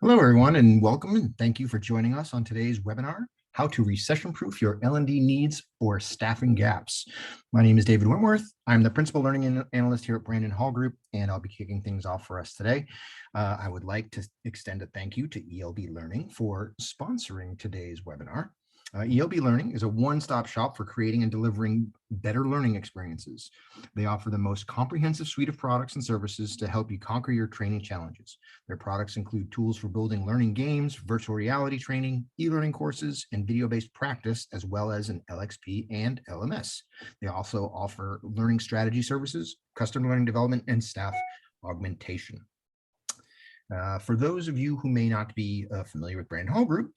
Hello, everyone, and welcome, and thank you for joining us on today's webinar, How to Recession-Proof Your L&D Needs or Staffing Gaps. My name is David Wentworth. I'm the Principal Learning Analyst here at Brandon Hall Group, and I'll be kicking things off for us today. I would like to extend a thank you to ELB Learning for sponsoring today's webinar. ELB Learning is a one-stop shop for creating and delivering better learning experiences. They offer the most comprehensive suite of products and services to help you conquer your training challenges. Their products include tools for building learning games, virtual reality training, e-learning courses, and video-based practice, as well as an LXP and LMS. They also offer learning strategy services, custom learning development, and staff augmentation. For those of you who may not be familiar with Brandon Hall Group,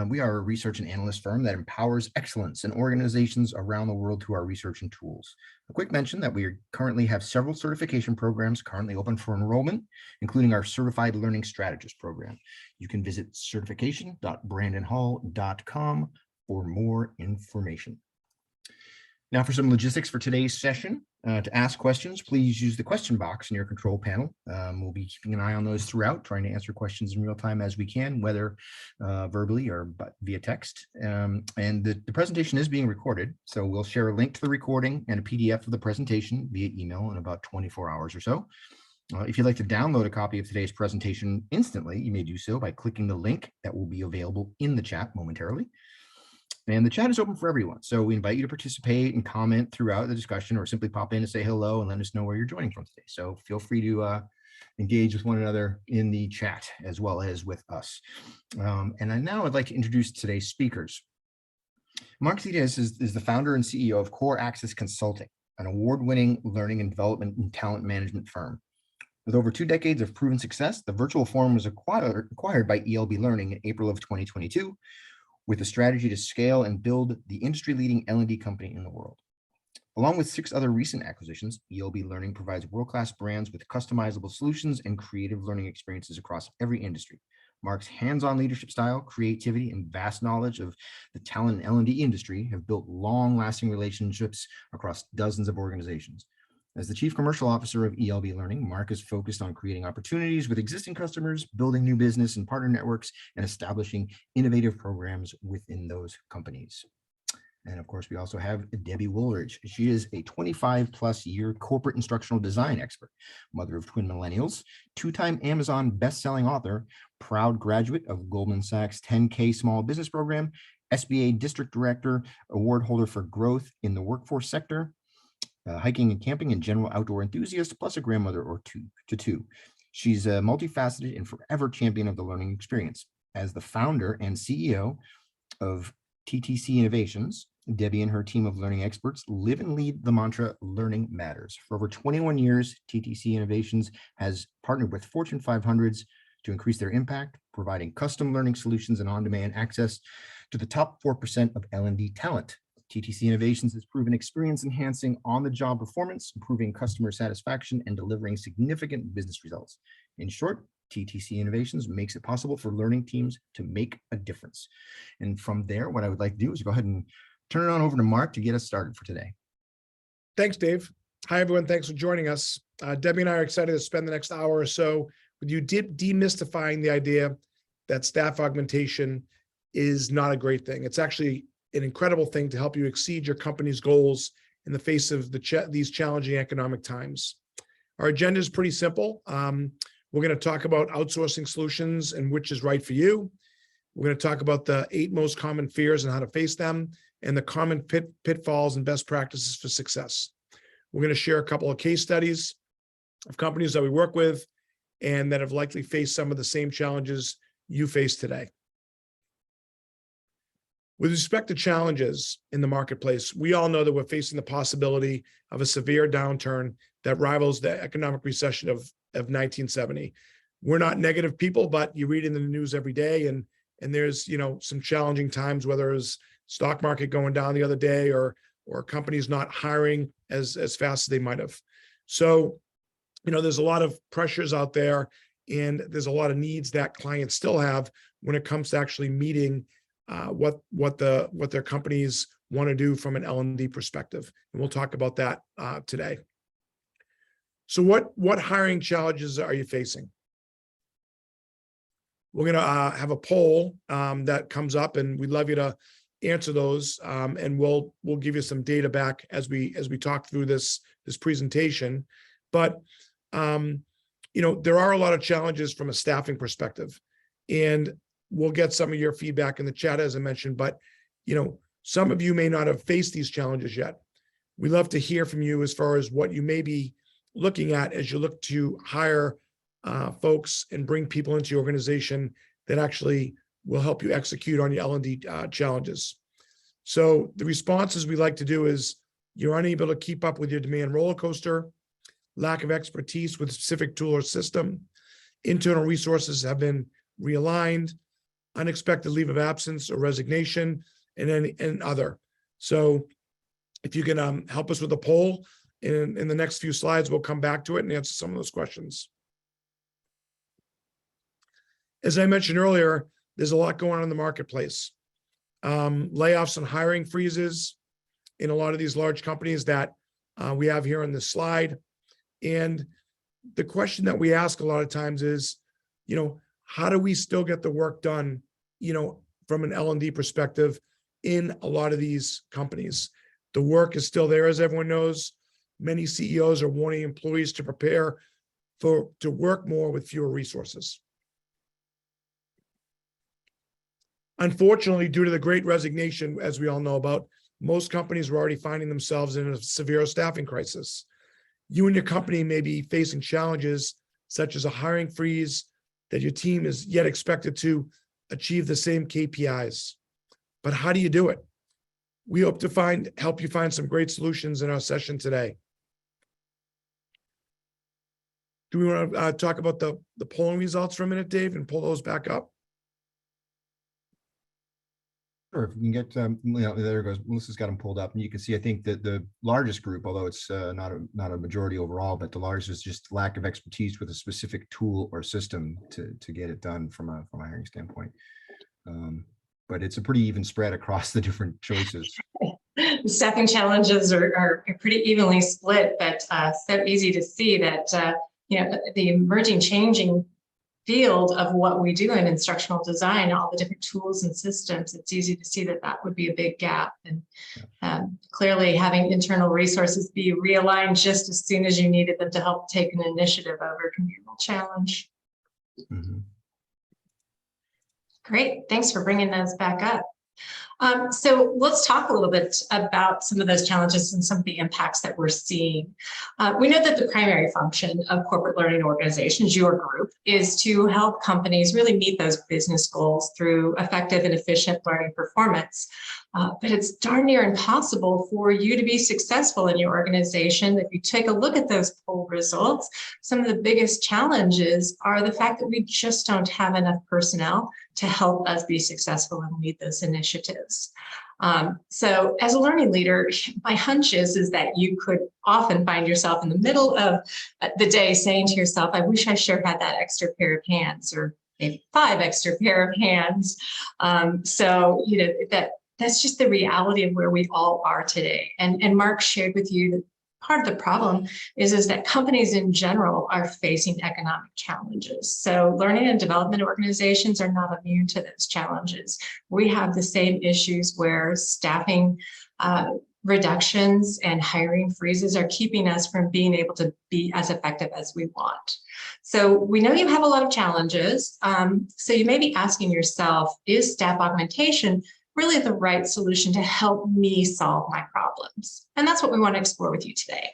we are a research and analyst firm that empowers excellence in organizations around the world through our research and tools. A quick mention that we currently have several certification programs currently open for enrollment, including our Certified Learning Strategist program. You can visit certification.brandonhall.com for more information. Now for some logistics for today's session. To ask questions, please use the question box in your control panel. We'll be keeping an eye on those throughout, trying to answer questions in real time as we can, whether verbally or via text. And the presentation is being recorded, so we'll share a link to the recording and a PDF of the presentation via email in about 24 hours or so. If you'd like to download a copy of today's presentation instantly, you may do so by clicking the link that will be available in the chat momentarily. And the chat is open for everyone, so we invite you to participate and comment throughout the discussion, or simply pop in and say hello and let us know where you're joining from today. So feel free to engage with one another in the chat as well as with us. And now I'd like to introduce today's speakers. Mark Zides is the founder and CEO of Core Access Consulting, an award-winning learning and development and talent management firm. With over 2 decades of proven success, the virtual forum was acquired by ELB Learning in April of 2022. With a strategy to scale and build the industry-leading L&D company in the world. Along with 6 other recent acquisitions, ELB Learning provides world-class brands with customizable solutions and creative learning experiences across every industry. Mark's hands-on leadership style, creativity, and vast knowledge of the talent and L&D industry have built long-lasting relationships across dozens of organizations. As the Chief Commercial Officer of ELB Learning, Mark is focused on creating opportunities with existing customers, building new business and partner networks, and establishing innovative programs within those companies. And of course, we also have Debbie Woolridge. She is a 25-plus-year corporate instructional design expert, mother of twin millennials, 2-time Amazon best-selling author, proud graduate of Goldman Sachs 10K Small Business Program, SBA District Director, award holder for growth in the workforce sector, hiking and camping and general outdoor enthusiast, plus a grandmother or two. She's a multifaceted and forever champion of the learning experience. As the founder and CEO of TTC Innovations, Debbie and her team of learning experts live and lead the mantra, learning matters. For over 21 years, TTC Innovations has partnered with Fortune 500s to increase their impact, providing custom learning solutions and on-demand access to the top 4% of L&D talent. TTC Innovations has proven experience enhancing on-the-job performance, improving customer satisfaction, and delivering significant business results. In short, TTC Innovations makes it possible for learning teams to make a difference. And from there, what I would like to do is go ahead and turn it on over to Mark to get us started for today. Thanks, Dave. Hi, everyone. Thanks for joining us. Debbie and I are excited to spend the next hour or so with you demystifying the idea that staff augmentation is not a great thing. It's actually an incredible thing to help you exceed your company's goals in the face of these challenging economic times. Our agenda is pretty simple. We're going to talk about outsourcing solutions and which is right for you. We're going to talk about the 8 most common fears and how to face them, and the common pitfalls and best practices for success. We're going to share a couple of case studies of companies that we work with and that have likely faced some of the same challenges you face today. With respect to challenges in the marketplace, we all know that we're facing the possibility of a severe downturn that rivals the economic recession of 1970. We're not negative people, but you read in the news every day, and there's some challenging times, whether it's stock market going down the other day or companies not hiring as fast as they might have. So, there's a lot of pressures out there, and there's a lot of needs that clients still have when it comes to actually meeting what their companies want to do from an L&D perspective. And we'll talk about that today. So what hiring challenges are you facing? we're going to have a poll that comes up, and we'd love you to answer those. And we'll give you some data back as we talk through this presentation. But there are a lot of challenges from a staffing perspective, and we'll get some of your feedback in the chat, as I mentioned. But some of you may not have faced these challenges yet. We'd love to hear from you as far as what you may be looking at as you look to hire folks and bring people into your organization that actually will help you execute on your L&D challenges. So the responses we like to do is you're unable to keep up with your demand roller coaster, lack of expertise with a specific tool or system, internal resources have been realigned, unexpected leave of absence or resignation, and other. So if you can help us with a poll in the next few slides, we'll come back to it and answer some of those questions. As I mentioned earlier, there's a lot going on in the marketplace. Layoffs and hiring freezes in a lot of these large companies that we have here on this slide. And the question that we ask a lot of times is, how do we still get the work done, from an L&D perspective in a lot of these companies? The work is still there, as everyone knows. Many CEOs are warning employees to prepare to work more with fewer resources. Unfortunately, due to the great resignation, as we all know about, most companies were already finding themselves in a severe staffing crisis. You and your company may be facing challenges such as a hiring freeze that your team is yet expected to achieve the same KPIs. But how do you do it? We hope to help you find some great solutions in our session today. Do we want to talk about the polling results for a minute, Dave, and pull those back up? Sure, if you can get, there it goes. Melissa's got them pulled up, and you can see, I think that the largest group, although it's not a majority overall, but the largest is just lack of expertise with a specific tool or system to get it done from a hiring standpoint. But it's a pretty even spread across the different choices. The staffing challenges are pretty evenly split, but so easy to see that the emerging, changing field of what we do in instructional design, all the different tools and systems, it's easy to see that would be a big gap. And clearly having internal resources be realigned just as soon as you needed them to help take an initiative over can be a real challenge. Mm-hmm. Great, thanks for bringing those back up. So let's talk a little bit about some of those challenges and some of the impacts that we're seeing. We know that the primary function of corporate learning organizations, your group, is to help companies really meet those business goals through effective and efficient learning performance. But it's darn near impossible for you to be successful in your organization. If you take a look at those poll results, some of the biggest challenges are the fact that we just don't have enough personnel to help us be successful and lead those initiatives. So as a learning leader, my hunch is that you could often find yourself in the middle of the day saying to yourself, I wish I sure had that extra pair of hands, or maybe 5 extra pair of hands. So, that's just the reality of where we all are today. And Mark shared with you that part of the problem is that companies in general are facing economic challenges. So learning and development organizations are not immune to those challenges. We have the same issues where staffing reductions and hiring freezes are keeping us from being able to be as effective as we want. So we know you have a lot of challenges. So you may be asking yourself, is staff augmentation really the right solution to help me solve my problems? And that's what we want to explore with you today.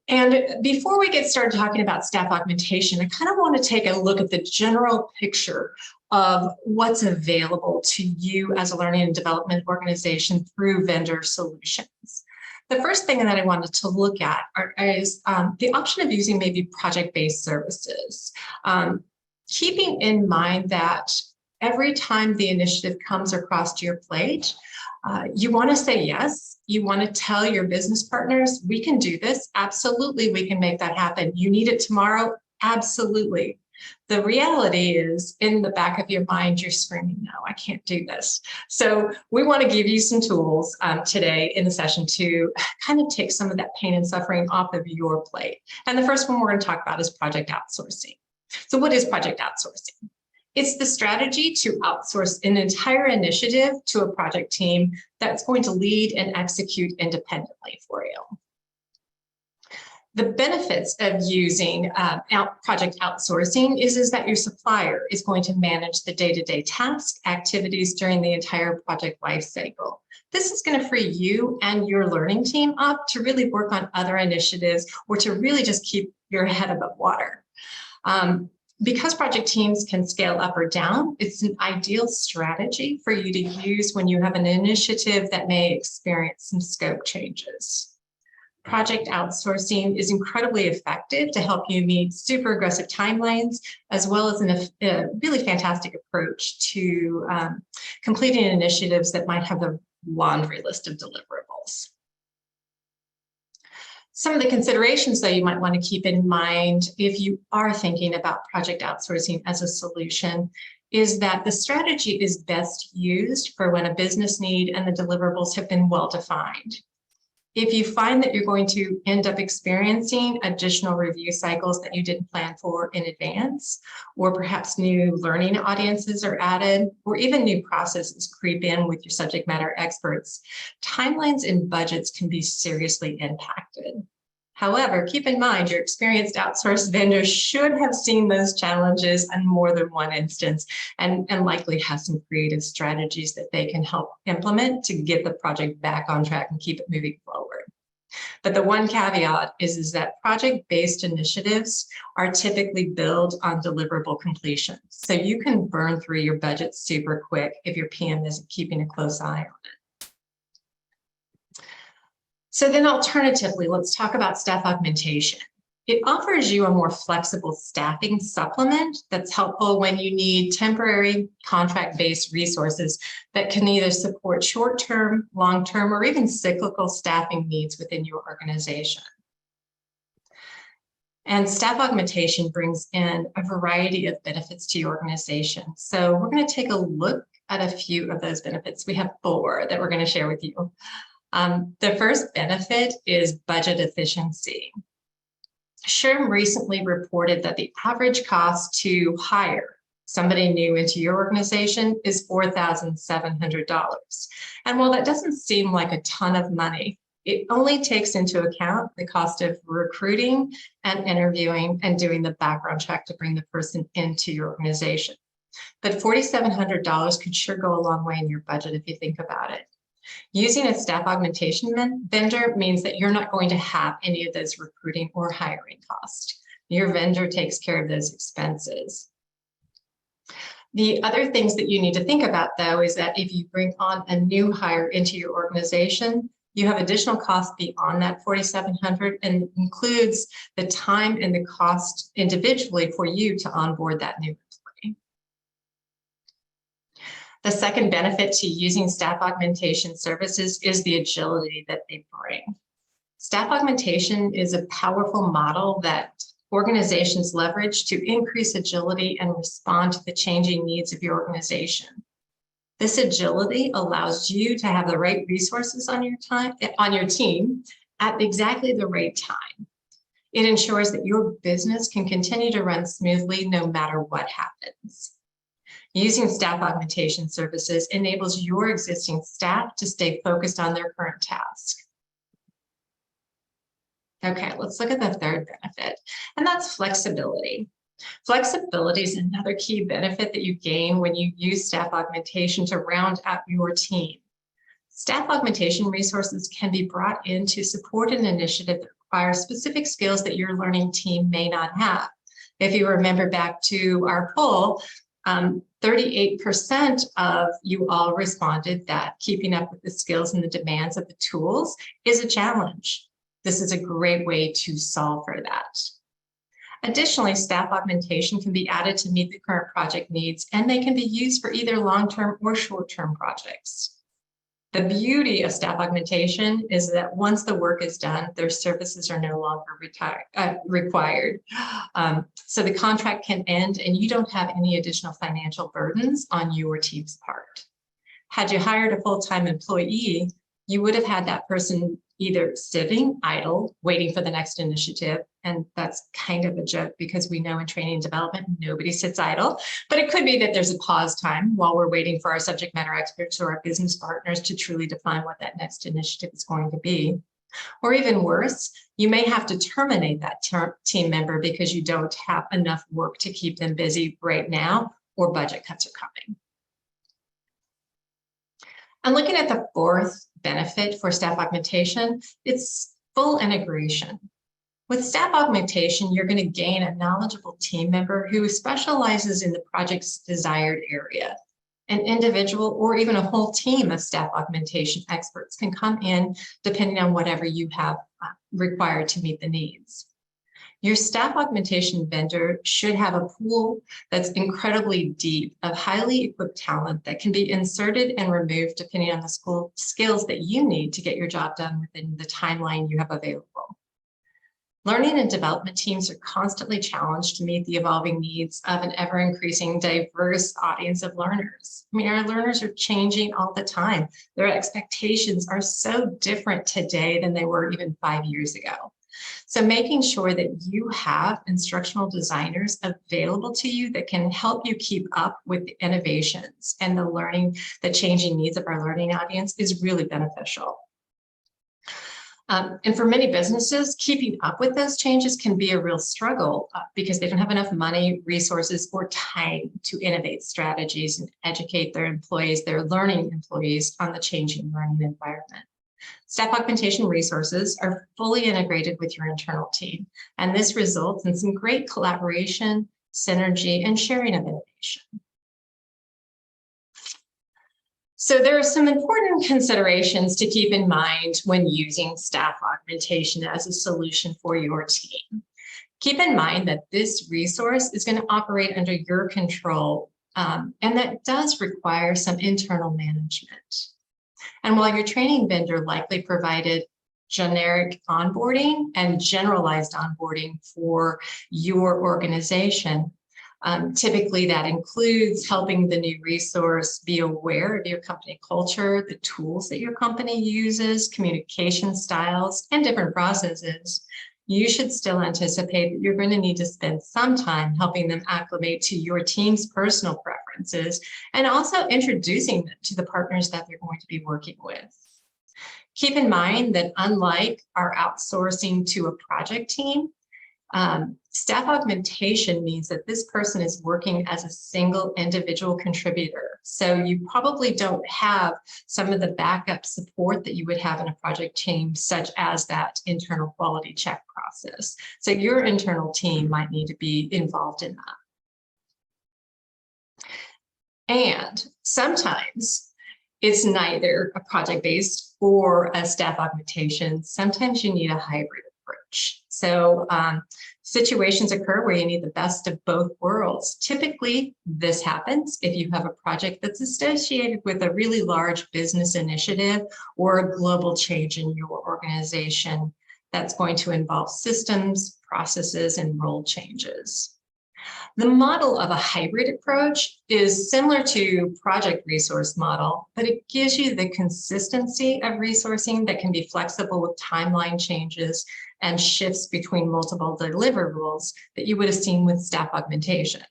And before we get started talking about staff augmentation, I kind of want to take a look at the general picture of what's available to you as a learning and development organization through vendor solutions. The first thing that I wanted to look at is the option of using maybe project-based services. Keeping in mind that every time the initiative comes across to your plate, you want to say yes. You want to tell your business partners, we can do this. Absolutely, we can make that happen. You need it tomorrow? Absolutely. The reality is, in the back of your mind, you're screaming, no, I can't do this. So we want to give you some tools today in the session to kind of take some of that pain and suffering off of your plate. And the first one we're going to talk about is project outsourcing. So what is project outsourcing? It's the strategy to outsource an entire initiative to a project team that's going to lead and execute independently for you. The benefits of using project outsourcing is that your supplier is going to manage the day-to-day tasks, activities during the entire project lifecycle. This is going to free you and your learning team up to really work on other initiatives or to really just keep your head above water. Because project teams can scale up or down, it's an ideal strategy for you to use when you have an initiative that may experience some scope changes. Project outsourcing is incredibly effective to help you meet super aggressive timelines, as well as a really fantastic approach to completing initiatives that might have a laundry list of deliverables. Some of the considerations that you might want to keep in mind if you are thinking about project outsourcing as a solution is that the strategy is best used for when a business need and the deliverables have been well defined. If you find that you're going to end up experiencing additional review cycles that you didn't plan for in advance, or perhaps new learning audiences are added, or even new processes creep in with your subject matter experts, timelines and budgets can be seriously impacted. However, keep in mind your experienced outsourced vendors should have seen those challenges in more than one instance and likely have some creative strategies that they can help implement to get the project back on track and keep it moving forward. But the one caveat is that project-based initiatives are typically built on deliverable completion. So you can burn through your budget super quick if your PM isn't keeping a close eye on it. So then alternatively, let's talk about staff augmentation. It offers you a more flexible staffing supplement that's helpful when you need temporary contract-based resources that can either support short-term, long-term, or even cyclical staffing needs within your organization. And staff augmentation brings in a variety of benefits to your organization. So we're going to take a look at a few of those benefits. We have 4 that we're going to share with you. The first benefit is budget efficiency. SHRM recently reported that the average cost to hire somebody new into your organization is $4,700. And while that doesn't seem like a ton of money, it only takes into account the cost of recruiting and interviewing and doing the background check to bring the person into your organization. But $4,700 could sure go a long way in your budget if you think about it. Using a staff augmentation vendor means that you're not going to have any of those recruiting or hiring costs. Your vendor takes care of those expenses. The other things that you need to think about, though, is that if you bring on a new hire into your organization, you have additional costs beyond that $4,700, and includes the time and the cost individually for you to onboard that new employee. The second benefit to using staff augmentation services is the agility that they bring. Staff augmentation is a powerful model that organizations leverage to increase agility and respond to the changing needs of your organization. This agility allows you to have the right resources on your team at exactly the right time. It ensures that your business can continue to run smoothly no matter what happens. Using staff augmentation services enables your existing staff to stay focused on their current task. Okay, let's look at the third benefit, and that's flexibility. Flexibility is another key benefit that you gain when you use staff augmentation to round out your team. Staff augmentation resources can be brought in to support an initiative that requires specific skills that your learning team may not have. If you remember back to our poll, 38% of you all responded that keeping up with the skills and the demands of the tools is a challenge. This is a great way to solve for that. Additionally, staff augmentation can be added to meet the current project needs, and they can be used for either long-term or short-term projects. The beauty of staff augmentation is that once the work is done, their services are no longer required. So the contract can end and you don't have any additional financial burdens on your team's part. Had you hired a full-time employee, you would have had that person either sitting idle, waiting for the next initiative, And that's kind of a joke because we know in training and development, nobody sits idle, but it could be that there's a pause time while we're waiting for our subject matter experts or our business partners to truly define what that next initiative is going to be. Or even worse, you may have to terminate that team member because you don't have enough work to keep them busy right now, or budget cuts are coming. And looking at the fourth benefit for staff augmentation, it's full integration. With staff augmentation, you're going to gain a knowledgeable team member who specializes in the project's desired area. An individual or even a whole team of staff augmentation experts can come in depending on whatever you have required to meet the needs. Your staff augmentation vendor should have a pool that's incredibly deep of highly equipped talent that can be inserted and removed depending on the skills that you need to get your job done within the timeline you have available. Learning and development teams are constantly challenged to meet the evolving needs of an ever-increasing diverse audience of learners. I mean, our learners are changing all the time. Their expectations are so different today than they were even 5 years ago. So making sure that you have instructional designers available to you that can help you keep up with the innovations and the changing needs of our learning audience is really beneficial. And for many businesses, keeping up with those changes can be a real struggle because they don't have enough money, resources, or time to innovate strategies and educate their employees, their learning employees, on the changing learning environment. Staff augmentation resources are fully integrated with your internal team, and this results in some great collaboration, synergy, and sharing of innovation. So there are some important considerations to keep in mind when using staff augmentation as a solution for your team. Keep in mind that this resource is going to operate under your control, and that does require some internal management. And while your training vendor likely provided generic onboarding and generalized onboarding for your organization, typically that includes helping the new resource be aware of your company culture, the tools that your company uses, communication styles, and different processes. You should still anticipate that you're going to need to spend some time helping them acclimate to your team's personal preferences and also introducing them to the partners that they're going to be working with. Keep in mind that unlike our outsourcing to a project team, staff augmentation means that this person is working as a single individual contributor. So you probably don't have some of the backup support that you would have in a project team, such as that internal quality check process. So your internal team might need to be involved in that. And sometimes it's neither a project-based or a staff augmentation. Sometimes you need a hybrid approach. So situations occur where you need the best of both worlds. Typically, this happens if you have a project that's associated with a really large business initiative or a global change in your organization that's going to involve systems, processes, and role changes. The model of a hybrid approach is similar to project resource model, but it gives you the consistency of resourcing that can be flexible with timeline changes and shifts between multiple deliverables that you would have seen with staff augmentation.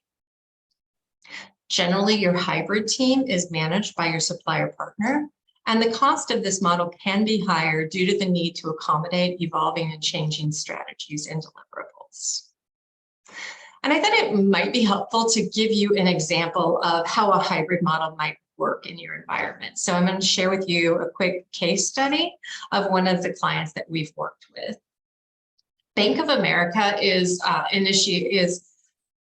Generally, your hybrid team is managed by your supplier partner, and the cost of this model can be higher due to the need to accommodate evolving and changing strategies and deliverables. And I thought it might be helpful to give you an example of how a hybrid model might work in your environment. So I'm going to share with you a quick case study of one of the clients that we've worked with. Bank of America is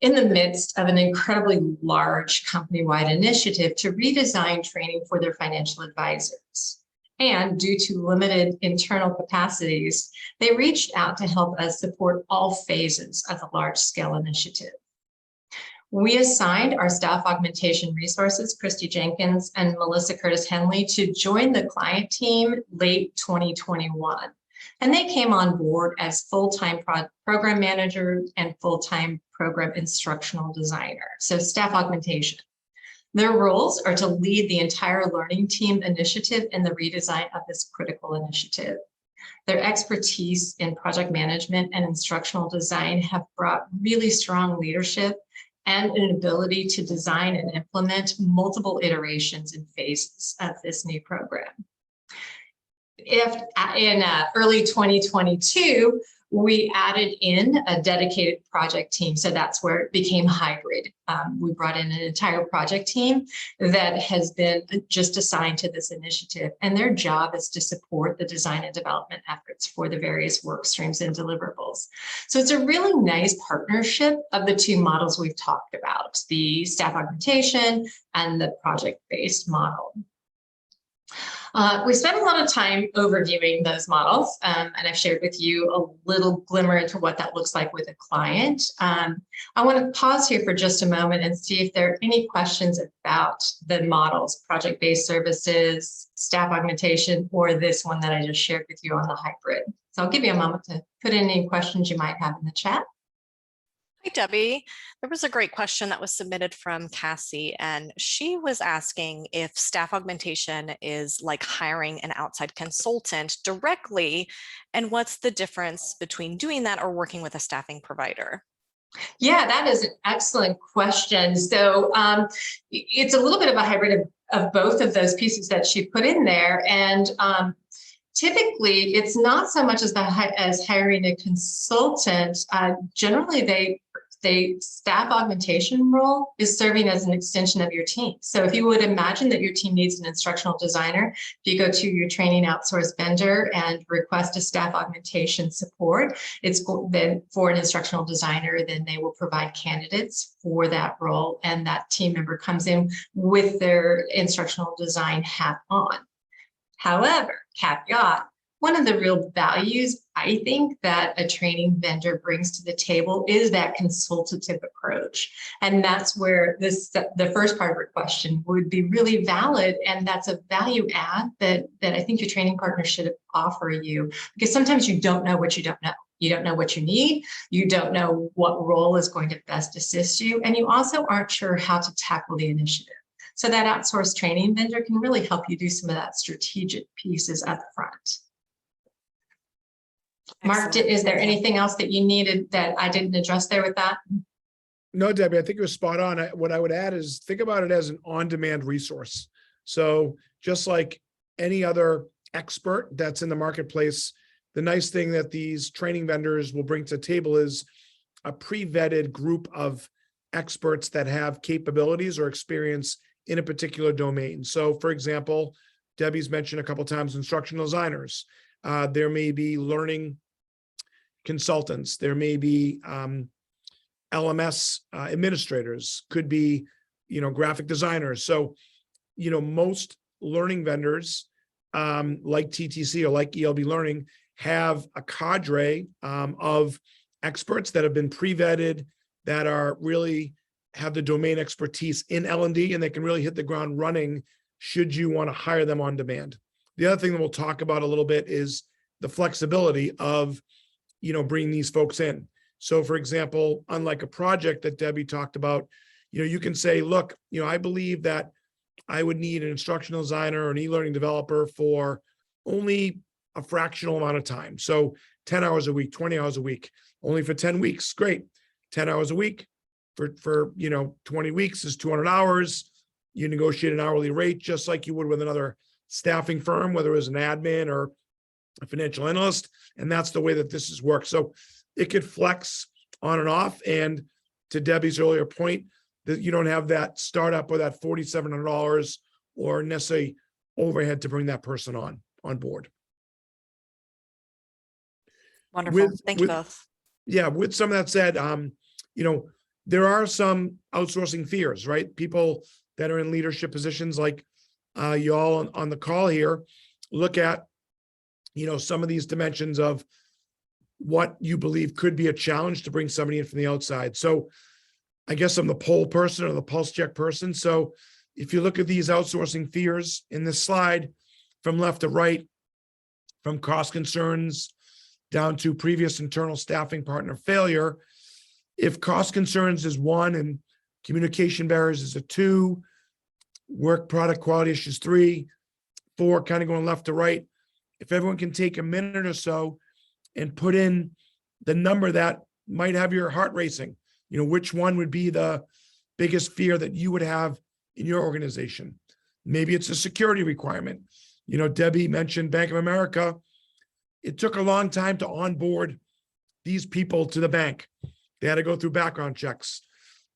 in the midst of an incredibly large company-wide initiative to redesign training for their financial advisors. And due to limited internal capacities, they reached out to help us support all phases of the large-scale initiative. We assigned our staff augmentation resources, Christy Jenkins and Melissa Curtis Henley, to join the client team late 2021. And they came on board as full-time program manager and full-time program instructional designer, so staff augmentation. Their roles are to lead the entire learning team initiative in the redesign of this critical initiative. Their expertise in project management and instructional design have brought really strong leadership and an ability to design and implement multiple iterations and phases of this new program. If in early 2022, we added in a dedicated project team. So that's where it became hybrid. We brought in an entire project team that has been just assigned to this initiative. And their job is to support the design and development efforts for the various work streams and deliverables. So it's a really nice partnership of the two models we've talked about, the staff augmentation and the project-based model. We spent a lot of time overviewing those models, and I've shared with you a little glimmer into what that looks like with a client. I want to pause here for just a moment and see if there are any questions about the models, project-based services, staff augmentation, or this one that I just shared with you on the hybrid. So I'll give you a moment to put in any questions you might have in the chat. Hi, Debbie. There was a great question that was submitted from Cassie, and she was asking if staff augmentation is like hiring an outside consultant directly, and what's the difference between doing that or working with a staffing provider? Yeah, that is an excellent question. So it's a little bit of a hybrid of both of those pieces that she put in there. And typically, it's not so much as hiring a consultant. Generally, the staff augmentation role is serving as an extension of your team. So if you would imagine that your team needs an instructional designer, if you go to your training outsource vendor and request a staff augmentation support, it's then for an instructional designer, then they will provide candidates for that role, and that team member comes in with their instructional design hat on. However, caveat, one of the real values I think that a training vendor brings to the table is that consultative approach. And that's where the first part of your question would be really valid. And that's a value add that I think your training partner should offer you, because sometimes you don't know what you don't know. You don't know what you need. You don't know what role is going to best assist you. And you also aren't sure how to tackle the initiative. So that outsourced training vendor can really help you do some of that strategic pieces up front. Mark, is there anything else that you needed that I didn't address there with that? No, Debbie, I think it was spot on. What I would add is think about it as an on-demand resource. So just like any other expert that's in the marketplace, the nice thing that these training vendors will bring to the table is a pre-vetted group of experts that have capabilities or experience in a particular domain. So for example, Debbie's mentioned a couple of times instructional designers. There may be learning consultants. There may be LMS administrators, could be, graphic designers. So, most learning vendors like TTC or like ELB Learning have a cadre of experts that have been pre-vetted, that are really have the domain expertise in L&D, and they can really hit the ground running should you want to hire them on demand. The other thing that we'll talk about a little bit is the flexibility of, bringing these folks in. So for example, unlike a project that Debbie talked about, you can say, look, I believe that I would need an instructional designer or an e-learning developer for only a fractional amount of time. So 10 hours a week, 20 hours a week, only for 10 weeks. Great. 10 hours a week for 20 weeks is 200 hours. You negotiate an hourly rate just like you would with another staffing firm, whether it was an admin or a financial analyst. And that's the way that this has worked. So it could flex on and off. And to Debbie's earlier point, that you don't have that startup or that $4,700 or necessarily overhead to bring that person on board. Wonderful. Thank you both. Yeah, with some of that said, there are some outsourcing fears, right? People that are in leadership positions like you all on the call here look at, some of these dimensions of what you believe could be a challenge to bring somebody in from the outside. So I guess I'm the poll person or the pulse check person. So if you look at these outsourcing fears in this slide from left to right, from cost concerns down to previous internal staffing partner failure, if cost concerns is 1 and communication barriers is a 2, work product quality issues 3, 4, kind of going left to right, if everyone can take a minute or so and put in the number that might have your heart racing, which one would be the biggest fear that you would have in your organization? Maybe it's a security requirement. Debbie mentioned Bank of America. It took a long time to onboard these people to the bank. They had to go through background checks.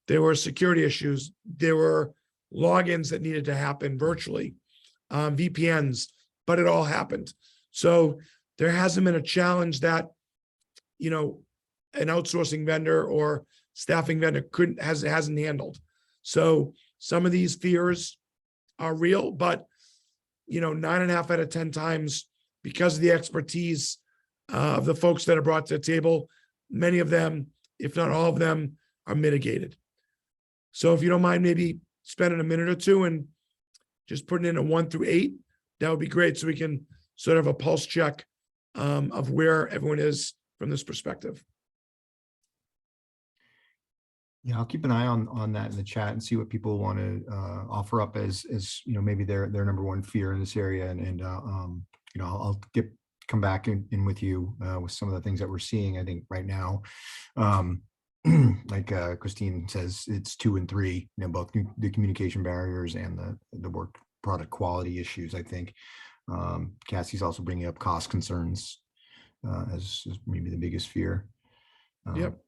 There were security issues. There were logins that needed to happen virtually, VPNs, but it all happened. So there hasn't been a challenge that, an outsourcing vendor or staffing vendor hasn't handled. So some of these fears are real, but 9.5 out of 10 times, because of the expertise of the folks that are brought to the table, many of them, if not all of them, are mitigated. So if you don't mind maybe spending a minute or two and just putting in a 1 through 8, that would be great. So we can sort of a pulse check of where everyone is from this perspective. Yeah, I'll keep an eye on that in the chat and see what people want to offer up as maybe their number one fear in this area, and I'll come back in with you with some of the things that we're seeing. I think right now, like Christine says, it's 2 and 3. Both the communication barriers and the work product quality issues. I think Cassie's also bringing up cost concerns as maybe the biggest fear. Yep.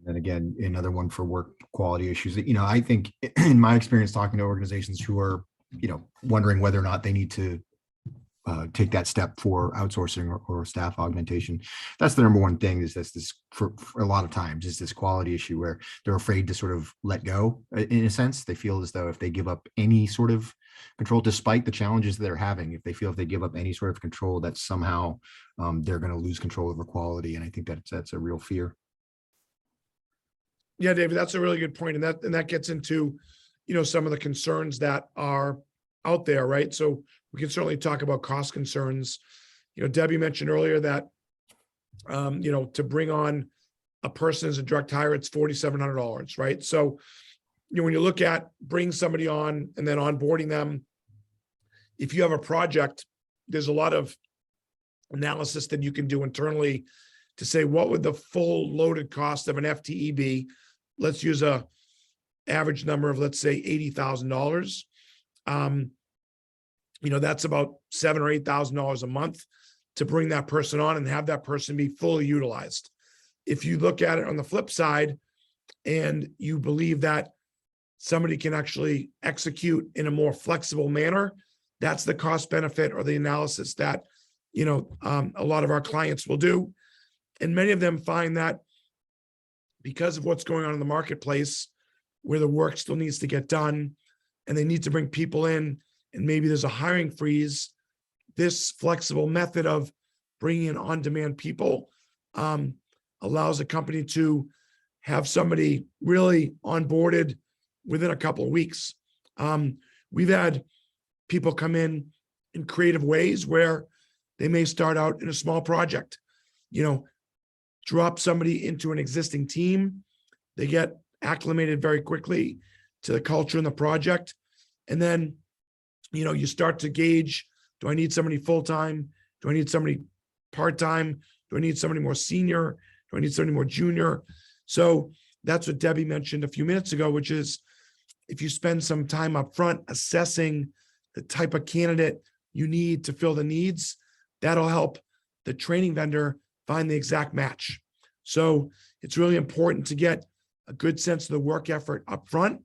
And again, another one for work quality issues that, I think in my experience talking to organizations who are, wondering whether or not they need to take that step for outsourcing or staff augmentation. That's the number one thing is this for a lot of times is this quality issue where they're afraid to sort of let go in a sense. They feel as though if they give up any sort of control, despite the challenges that they're having, if they give up any sort of control, that somehow they're going to lose control over quality. And I think that's a real fear. Yeah, David, that's a really good point. And that gets into, some of the concerns that are out there, right? So we can certainly talk about cost concerns. Debbie mentioned earlier that, to bring on a person as a direct hire, it's $4,700, right? So, when you look at bringing somebody on and then onboarding them, if you have a project, there's a lot of analysis that you can do internally to say, what would the full loaded cost of an FTE be? Let's use a average number of, let's say, $80,000. That's about $7,000 or $8,000 a month to bring that person on and have that person be fully utilized. If you look at it on the flip side and you believe that somebody can actually execute in a more flexible manner, that's the cost benefit or the analysis that, a lot of our clients will do. And many of them find that because of what's going on in the marketplace, where the work still needs to get done and they need to bring people in, and maybe there's a hiring freeze, this flexible method of bringing in on-demand people allows a company to have somebody really onboarded within a couple of weeks. We've had people come in creative ways where they may start out in a small project, drop somebody into an existing team. They get acclimated very quickly to the culture and the project. And then, you start to gauge, do I need somebody full-time? Do I need somebody part-time? Do I need somebody more senior? Do I need somebody more junior? So that's what Debbie mentioned a few minutes ago, which is if you spend some time up front assessing the type of candidate you need to fill the needs, that'll help the training vendor find the exact match. So it's really important to get a good sense of the work effort up front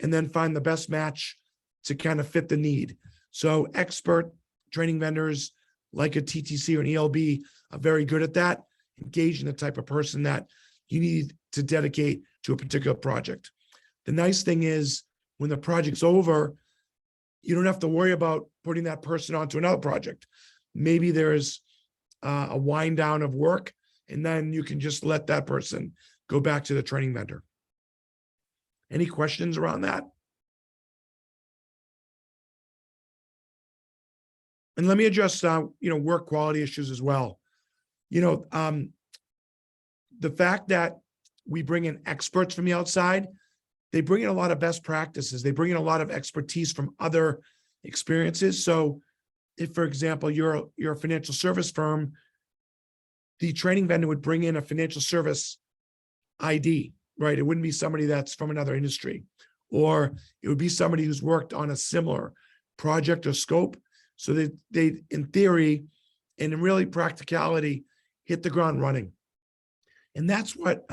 and then find the best match to kind of fit the need. So expert training vendors like a TTC or an ELB are very good at that, engaging the type of person that you need to dedicate to a particular project. The nice thing is when the project's over, you don't have to worry about putting that person onto another project. Maybe there's a wind down of work, and then you can just let that person go back to the training vendor. Any questions around that? And let me address, work quality issues as well. The fact that we bring in experts from the outside, they bring in a lot of best practices. They bring in a lot of expertise from other experiences. So if, for example, you're a financial service firm, the training vendor would bring in a financial service ID, right? It wouldn't be somebody that's from another industry, or it would be somebody who's worked on a similar project or scope. So that they, in theory, and in really practicality, hit the ground running. And that's what,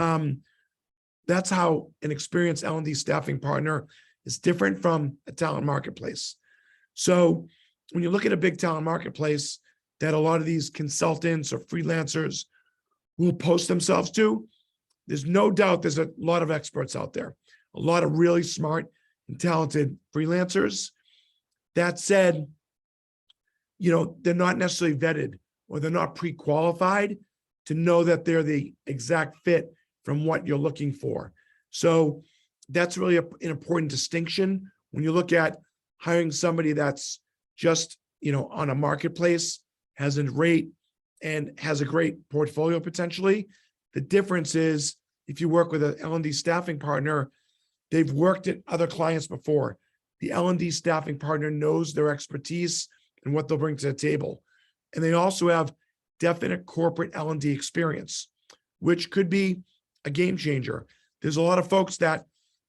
that's how an experienced L&D staffing partner is different from a talent marketplace. So when you look at a big talent marketplace that a lot of these consultants or freelancers will post themselves to, there's no doubt there's a lot of experts out there, a lot of really smart and talented freelancers. That said, you know, they're not necessarily vetted, or they're not pre-qualified to know that they're the exact fit from what you're looking for. So that's really an important distinction when you look at hiring somebody that's just, you know, on a marketplace, has a rate and has a great portfolio potentially. The difference is if you work with an L&D staffing partner, they've worked at other clients before. The L&D staffing partner knows their expertise and what they'll bring to the table. And they also have definite corporate L&D experience, which could be a game changer. There's a lot of folks that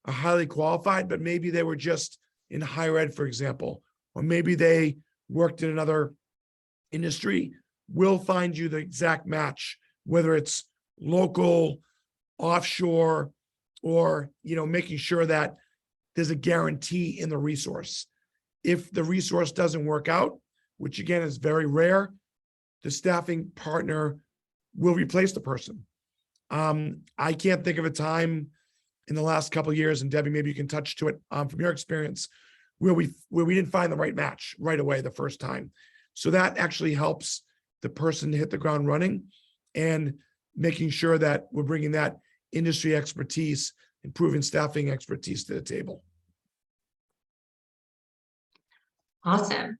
are highly qualified, but maybe they were just in higher ed, for example, or maybe they worked in another industry. We'll find you the exact match, whether it's local, offshore, or, you know, making sure that there's a guarantee in the resource. If the resource doesn't work out, which again is very rare, the staffing partner will replace the person. I can't think of a time in the last couple of years, and Debbie, maybe you can touch to it from your experience, where we didn't find the right match right away the first time. So that actually helps the person to hit the ground running and making sure that we're bringing that industry expertise and proven staffing expertise to the table. Awesome.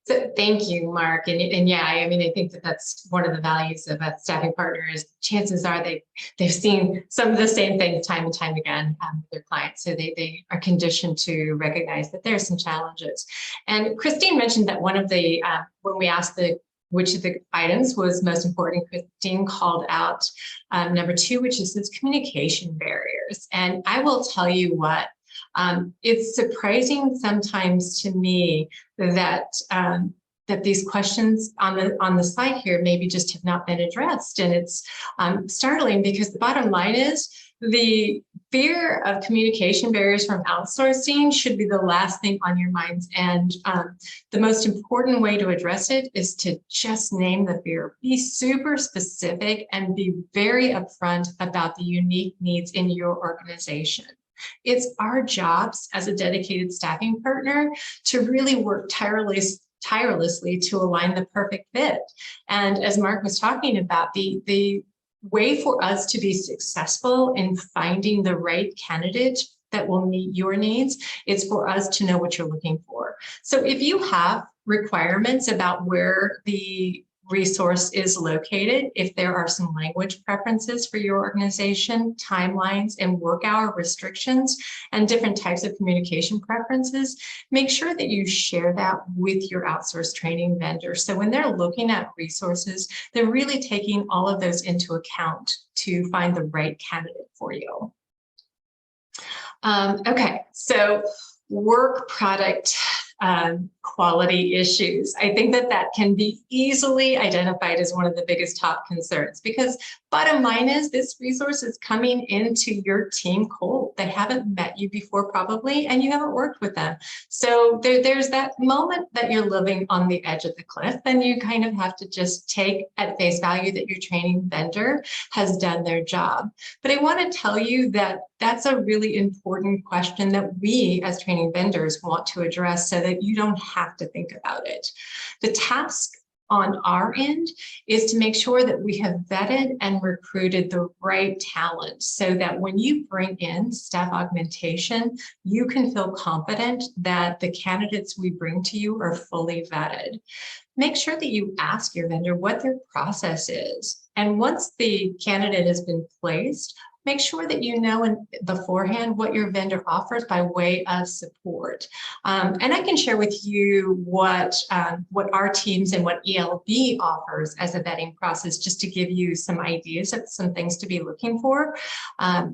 So thank you, Mark. And yeah, I mean, I think that that's one of the values of a staffing partner is chances are they've seen some of the same things time and time again with their clients. So they are conditioned to recognize that there are some challenges. And Christine mentioned that one of the, when we asked which of the items was most important, Christine called out number 2, which is this communication barriers. And I will tell you what, it's surprising sometimes to me that that these questions on the slide here maybe just have not been addressed, and it's startling because the bottom line is the fear of communication barriers from outsourcing should be the last thing on your minds, and the most important way to address it is to just name the fear, be super specific, and be very upfront about the unique needs in your organization. It's our jobs as a dedicated staffing partner to really work tirelessly to align the perfect fit. And as Mark was talking about, the way for us to be successful in finding the right candidate that will meet your needs, it's for us to know what you're looking for. So if you have requirements about where the resource is located, if there are some language preferences for your organization, timelines and work hour restrictions, and different types of communication preferences, make sure that you share that with your outsourced training vendor. So when they're looking at resources, they're really taking all of those into account to find the right candidate for you. Okay, so work product quality issues. I think that can be easily identified as one of the biggest top concerns, because bottom line is this resource is coming into your team cold. They haven't met you before probably, and you haven't worked with them. So there's that moment that you're living on the edge of the cliff, and you kind of have to just take at face value that your training vendor has done their job. But I want to tell you that that's a really important question that we as training vendors want to address so that you don't have to think about it. The task on our end is to make sure that we have vetted and recruited the right talent so that when you bring in staff augmentation, you can feel confident that the candidates we bring to you are fully vetted. Make sure that you ask your vendor what their process is. And once the candidate has been placed, make sure that you know beforehand what your vendor offers by way of support. And I can share with you what our teams and what ELB offers as a vetting process, just to give you some ideas of some things to be looking for.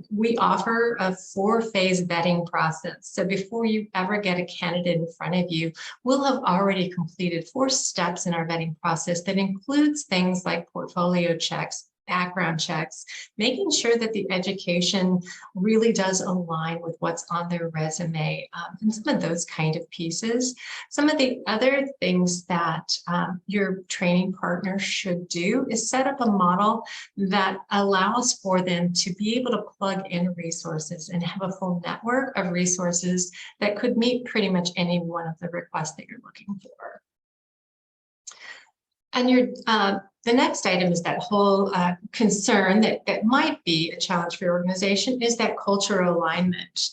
We offer a 4-phase vetting process. So before you ever get a candidate in front of you, we'll have already completed 4 steps in our vetting process that includes things like portfolio checks, background checks, making sure that the education really does align with what's on their resume, and some of those kind of pieces. Some of the other things that your training partner should do is set up a model that allows for them to be able to plug in resources and have a full network of resources that could meet pretty much any one of the requests that you're looking for. And the next item is that whole concern that might be a challenge for your organization is that cultural alignment.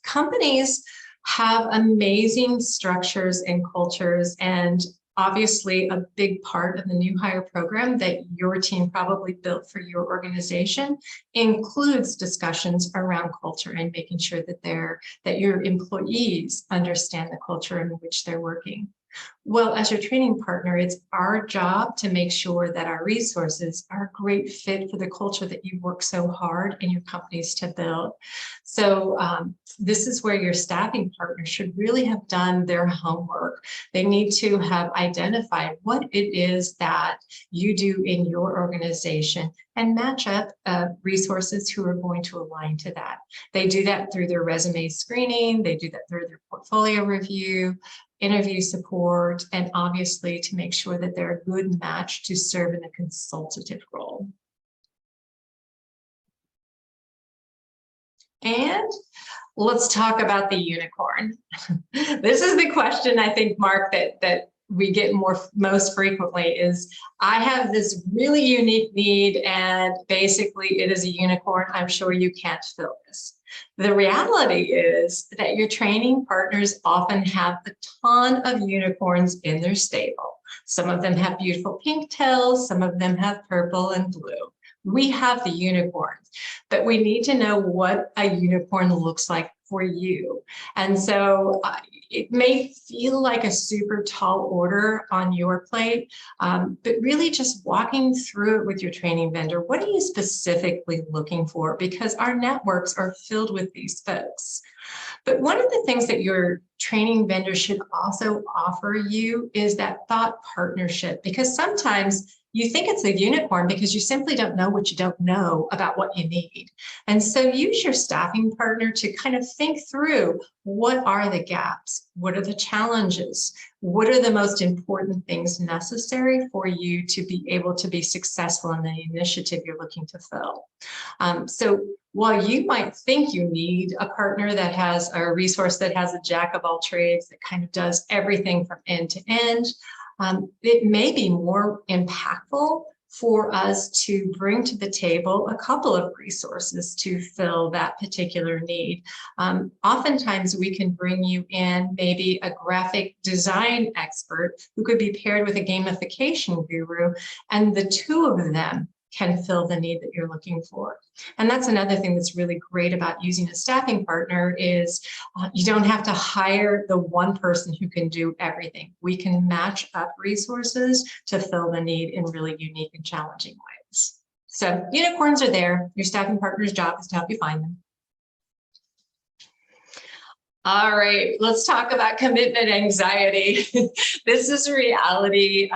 Companies have amazing structures and cultures, and obviously a big part of the new hire program that your team probably built for your organization includes discussions around culture and making sure that your employees understand the culture in which they're working. Well, as your training partner, it's our job to make sure that our resources are a great fit for the culture that you work so hard in your companies to build. So this is where your staffing partner should really have done their homework. They need to have identified what it is that you do in your organization and match up resources who are going to align to that. They do that through their resume screening. They do that through their portfolio review, interview support, and obviously to make sure that they're a good match to serve in a consultative role. And let's talk about the unicorn. This is the question I think, Mark, that we get most frequently is, I have this really unique need and basically it is a unicorn. I'm sure you can't fill this. The reality is that your training partners often have a ton of unicorns in their stable. Some of them have beautiful pink tails, some of them have purple and blue. We have the unicorns, but we need to know what a unicorn looks like for you. And so it may feel like a super tall order on your plate, but really just walking through it with your training vendor. What are you specifically looking for? Because our networks are filled with these folks. But one of the things that your training vendor should also offer you is that thought partnership, because sometimes you think it's a unicorn because you simply don't know what you don't know about what you need. And so use your staffing partner to kind of think through, what are the gaps? What are the challenges? What are the most important things necessary for you to be able to be successful in the initiative you're looking to fill? So while you might think you need a partner that has a resource that has a jack of all trades that kind of does everything from end to end, it may be more impactful for us to bring to the table a couple of resources to fill that particular need. Oftentimes we can bring you in maybe a graphic design expert who could be paired with a gamification guru, and the two of them can fill the need that you're looking for. And that's another thing that's really great about using a staffing partner is you don't have to hire the one person who can do everything. We can match up resources to fill the need in really unique and challenging ways. So unicorns are there. Your staffing partner's job is to help you find them. All right, let's talk about commitment anxiety. This is reality.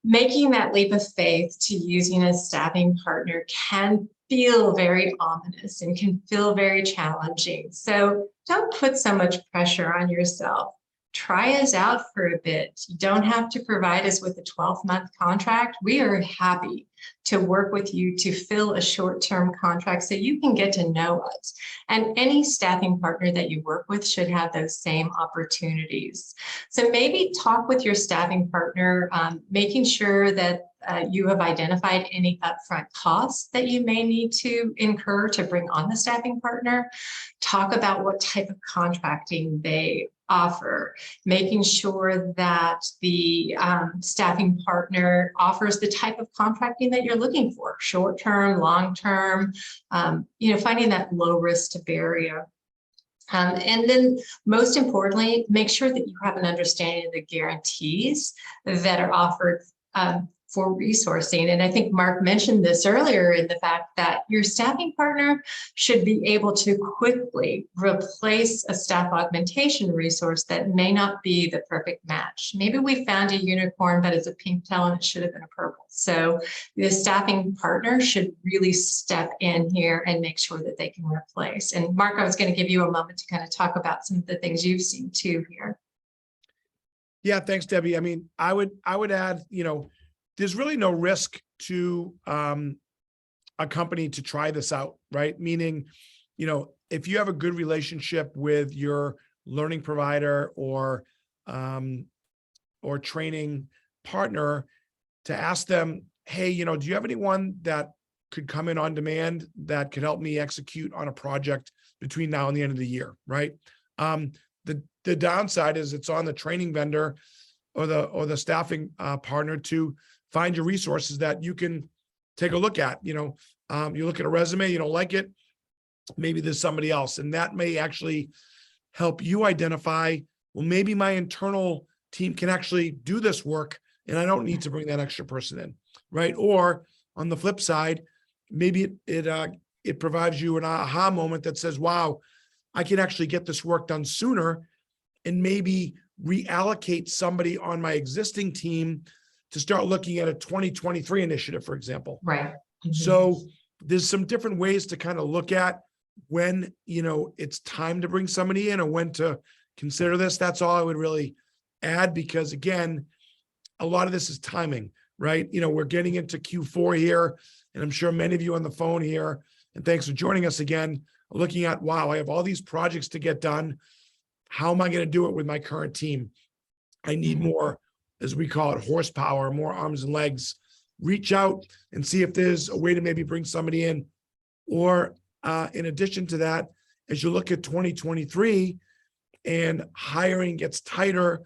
Making that leap of faith to using a staffing partner can feel very ominous and can feel very challenging. So don't put so much pressure on yourself. Try us out for a bit. You don't have to provide us with a 12-month contract. We are happy to work with you to fill a short-term contract so you can get to know us. And any staffing partner that you work with should have those same opportunities. So maybe talk with your staffing partner, making sure that you have identified any upfront costs that you may need to incur to bring on the staffing partner. Talk about what type of contracting they offer, making sure that the staffing partner offers the type of contracting that you're looking for, short-term, long-term, finding that low risk to barrier. And then most importantly, make sure that you have an understanding of the guarantees that are offered for resourcing. And I think Mark mentioned this earlier in the fact that your staffing partner should be able to quickly replace a staff augmentation resource that may not be the perfect match. Maybe we found a unicorn, but it's a pink tail and it should have been a purple. So the staffing partner should really step in here and make sure that they can replace. And Mark, I was going to give you a moment to kind of talk about some of the things you've seen too here. Yeah, thanks, Debbie. I mean, I would add, there's really no risk to a company to try this out, right? Meaning, if you have a good relationship with your learning provider or training partner, to ask them, hey, do you have anyone that could come in on demand that could help me execute on a project between now and the end of the year, right? The downside is it's on the training vendor or the staffing partner to find your resources that you can take a look at. You look at a resume, you don't like it, maybe there's somebody else, and that may actually help you identify, well, maybe my internal team can actually do this work and I don't need to bring that extra person in, right? Or on the flip side, maybe it provides you an aha moment that says, wow, I can actually get this work done sooner and maybe reallocate somebody on my existing team to start looking at a 2023 initiative, for example. Right. Mm-hmm. So there's some different ways to kind of look at when, it's time to bring somebody in or when to consider this. That's all I would really add, because again, a lot of this is timing, right? We're getting into Q4 here, and I'm sure many of you on the phone here, and thanks for joining us again, looking at, wow, I have all these projects to get done. How am I going to do it with my current team? I need more, as we call it, horsepower, more arms and legs. Reach out and see if there's a way to maybe bring somebody in. Or in addition to that, as you look at 2023 and hiring gets tighter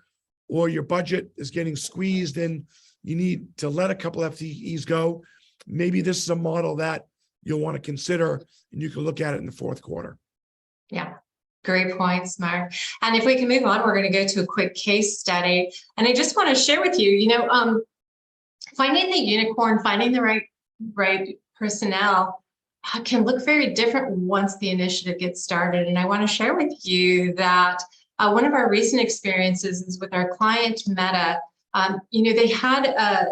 or your budget is getting squeezed and you need to let a couple FTEs go, maybe this is a model that you'll want to consider and you can look at it in the fourth quarter. Yeah. Great points, Mark. And if we can move on, we're going to go to a quick case study. And I just want to share with you, finding the unicorn, finding the right personnel can look very different once the initiative gets started. And I want to share with you that one of our recent experiences is with our client Meta. They had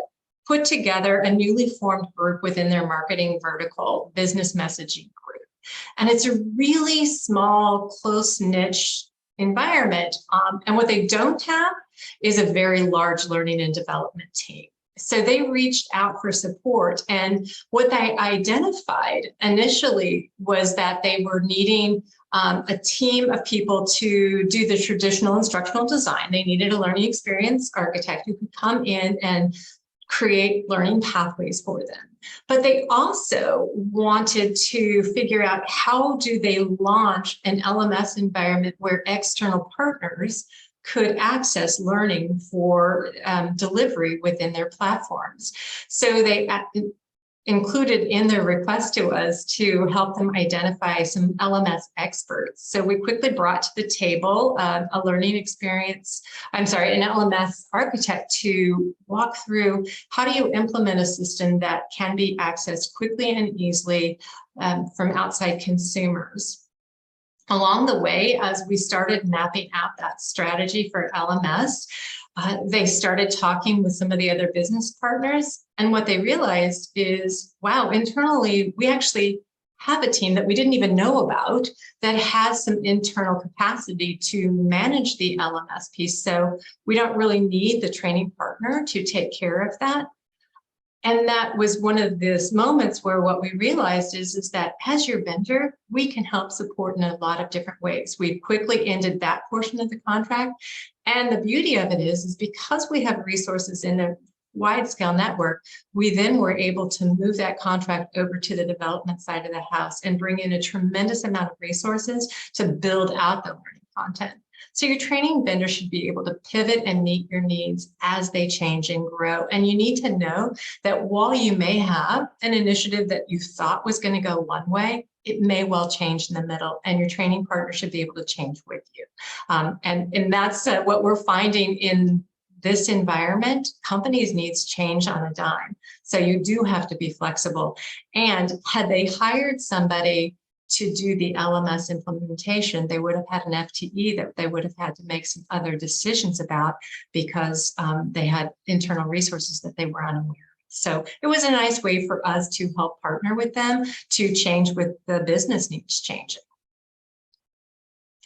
put together a newly formed group within their marketing vertical, business messaging group. And it's a really small, close niche environment. And what they don't have is a very large learning and development team. So they reached out for support. And what they identified initially was that they were needing a team of people to do the traditional instructional design. They needed a learning experience architect who could come in and create learning pathways for them. But they also wanted to figure out how do they launch an LMS environment where external partners could access learning for delivery within their platforms. So they included in their request to us to help them identify some LMS experts. So we quickly brought to the table a learning experience, an LMS architect to walk through how do you implement a system that can be accessed quickly and easily from outside consumers. Along the way, as we started mapping out that strategy for LMS, they started talking with some of the other business partners. And what they realized is, wow, internally, we actually have a team that we didn't even know about that has some internal capacity to manage the LMS piece. So we don't really need the training partner to take care of that. And that was one of those moments where what we realized is that as your vendor, we can help support in a lot of different ways. We quickly ended that portion of the contract. And the beauty of it is because we have resources in a wide scale network, we then were able to move that contract over to the development side of the house and bring in a tremendous amount of resources to build out the learning content. So your training vendor should be able to pivot and meet your needs as they change and grow. And you need to know that while you may have an initiative that you thought was going to go one way, it may well change in the middle, and your training partner should be able to change with you. And that's what we're finding in this environment. Companies' needs change on a dime. So you do have to be flexible. And had they hired somebody to do the LMS implementation, they would have had an FTE that they would have had to make some other decisions about because they had internal resources that they were unaware of. So it was a nice way for us to help partner with them to change with the business needs changing.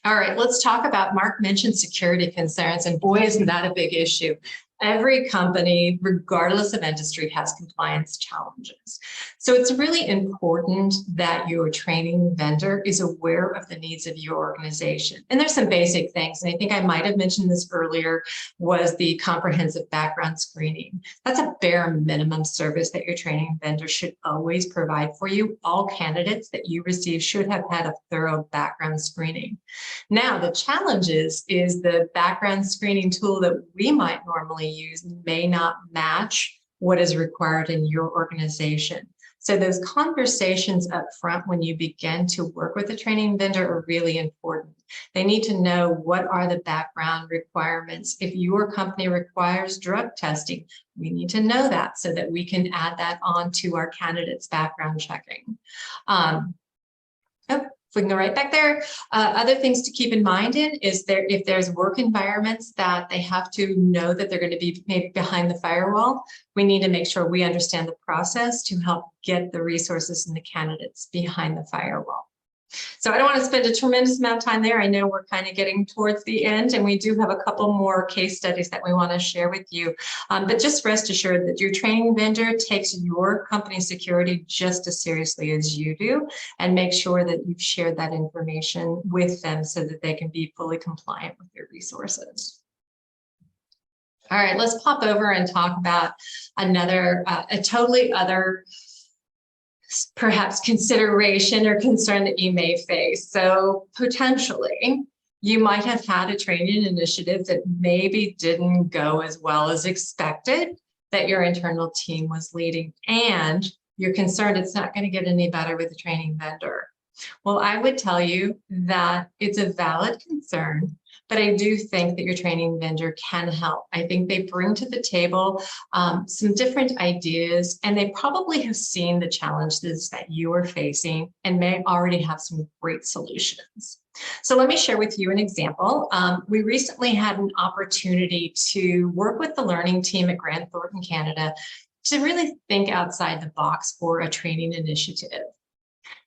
All right, let's talk about, Mark mentioned security concerns, and boy, isn't that a big issue. Every company, regardless of industry, has compliance challenges. So it's really important that your training vendor is aware of the needs of your organization. And there's some basic things, and I think I might have mentioned this earlier, was the comprehensive background screening. That's a bare minimum service that your training vendor should always provide for you. All candidates that you receive should have had a thorough background screening. Now, the challenge is the background screening tool that we might normally use may not match what is required in your organization. So those conversations up front when you begin to work with a training vendor are really important. They need to know what are the background requirements. If your company requires drug testing, we need to know that so that we can add that on to our candidates' background checking. If we can go right back there. Other things to keep in mind is if there's work environments that they have to know that they're going to be maybe behind the firewall, we need to make sure we understand the process to help get the resources and the candidates behind the firewall. So I don't want to spend a tremendous amount of time there. I know we're kind of getting towards the end, and we do have a couple more case studies that we want to share with you. But just rest assured that your training vendor takes your company's security just as seriously as you do, and make sure that you've shared that information with them so that they can be fully compliant with your resources. All right, let's pop over and talk about another, a totally other perhaps consideration or concern that you may face. So potentially, you might have had a training initiative that maybe didn't go as well as expected that your internal team was leading, and you're concerned it's not going to get any better with the training vendor. Well, I would tell you that it's a valid concern, but I do think that your training vendor can help. I think they bring to the table some different ideas, and they probably have seen the challenges that you are facing and may already have some great solutions. So let me share with you an example. We recently had an opportunity to work with the learning team at Grant Thornton, Canada, to really think outside the box for a training initiative.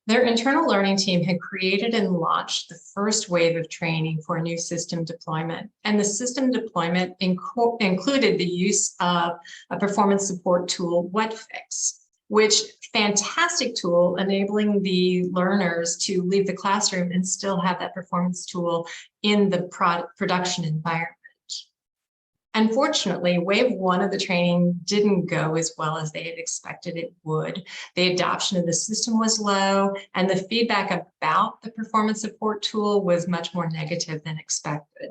Their internal learning team had created and launched the first wave of training for a new system deployment. And the system deployment included the use of a performance support tool, WhatFix, which fantastic tool enabling the learners to leave the classroom and still have that performance tool in the production environment. Unfortunately, wave one of the training didn't go as well as they had expected it would. The adoption of the system was low, and the feedback about the performance support tool was much more negative than expected.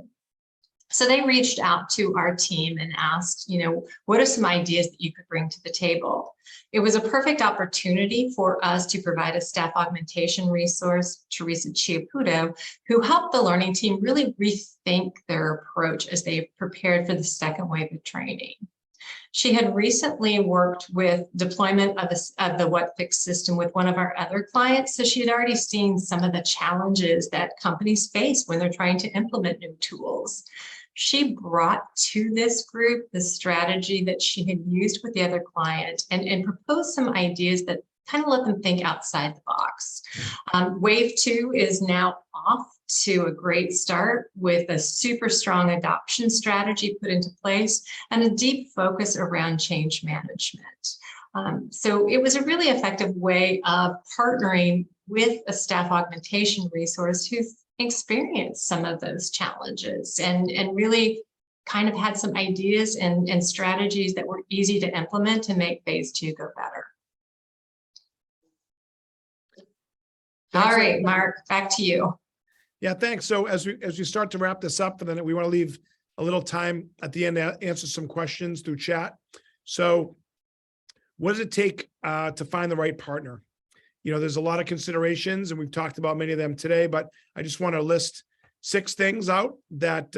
So they reached out to our team and asked, what are some ideas that you could bring to the table? It was a perfect opportunity for us to provide a staff augmentation resource, Teresa Chiaputo, who helped the learning team really rethink their approach as they prepared for the second wave of training. She had recently worked with deployment of the WhatFix system with one of our other clients, so she had already seen some of the challenges that companies face when they're trying to implement new tools. She brought to this group the strategy that she had used with the other client and proposed some ideas that kind of let them think outside the box. Wave two is now off to a great start with a super strong adoption strategy put into place and a deep focus around change management. So it was a really effective way of partnering with a staff augmentation resource who's experienced some of those challenges and really kind of had some ideas and strategies that were easy to implement to make phase two go better. All right, Mark, back to you. Yeah, thanks. So as we start to wrap this up, and then we want to leave a little time at the end to answer some questions through chat. So what does it take to find the right partner? You know, there's a lot of considerations, and we've talked about many of them today, but I just want to list 6 things out that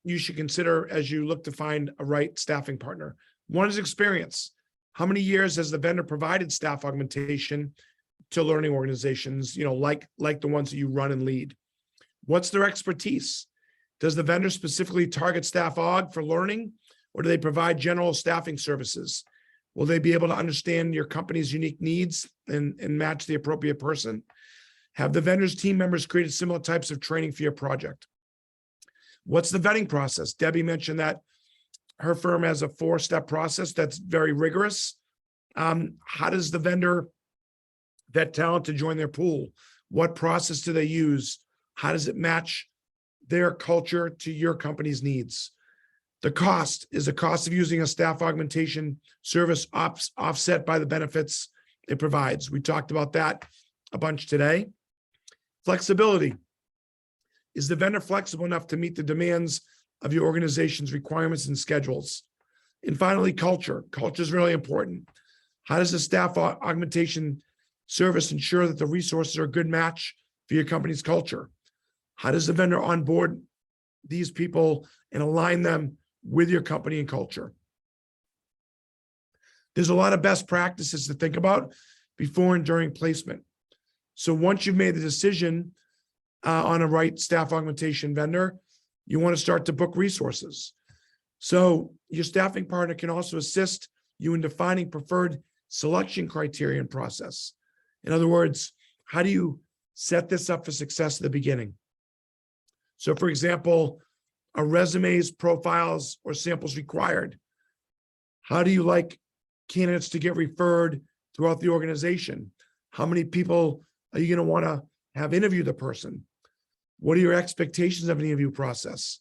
you should consider as you look to find a right staffing partner. One is experience. How many years has the vendor provided staff augmentation to learning organizations, you know, like the ones that you run and lead? What's their expertise? Does the vendor specifically target staff aug for learning, or do they provide general staffing services? Will they be able to understand your company's unique needs and match the appropriate person? Have the vendor's team members created similar types of training for your project? What's the vetting process? Debbie mentioned that her firm has a 4-step process that's very rigorous. How does the vendor vet talent to join their pool? What process do they use? How does it match their culture to your company's needs? The cost, is the cost of using a staff augmentation service offset by the benefits it provides? We talked about that a bunch today. Flexibility. Is the vendor flexible enough to meet the demands of your organization's requirements and schedules? And finally, culture. Culture is really important. How does the staff augmentation service ensure that the resources are a good match for your company's culture? How does the vendor onboard these people and align them with your company and culture? There's a lot of best practices to think about before and during placement. So once you've made the decision on a right staff augmentation vendor, you want to start to book resources. So your staffing partner can also assist you in defining preferred selection criteria and process. In other words, how do you set this up for success at the beginning? So for example, are resumes, profiles, or samples required? How do you like candidates to get referred throughout the organization? How many people are you going to want to have interview the person? What are your expectations of an interview process?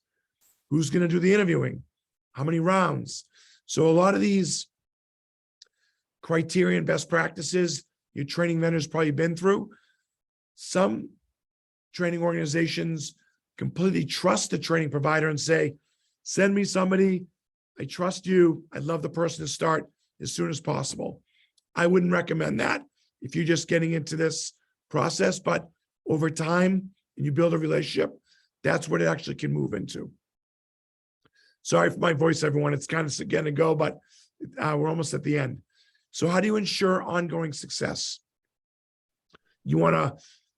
Who's going to do the interviewing? How many rounds? So a lot of these criteria and best practices your training vendors probably been through. Some training organizations completely trust the training provider and say, send me somebody, I trust you, I'd love the person to start as soon as possible. I wouldn't recommend that if you're just getting into this process, but over time, and you build a relationship, that's what it actually can move into. Sorry for my voice, everyone. It's kind of getting to go, but we're almost at the end. So how do you ensure ongoing success? You want to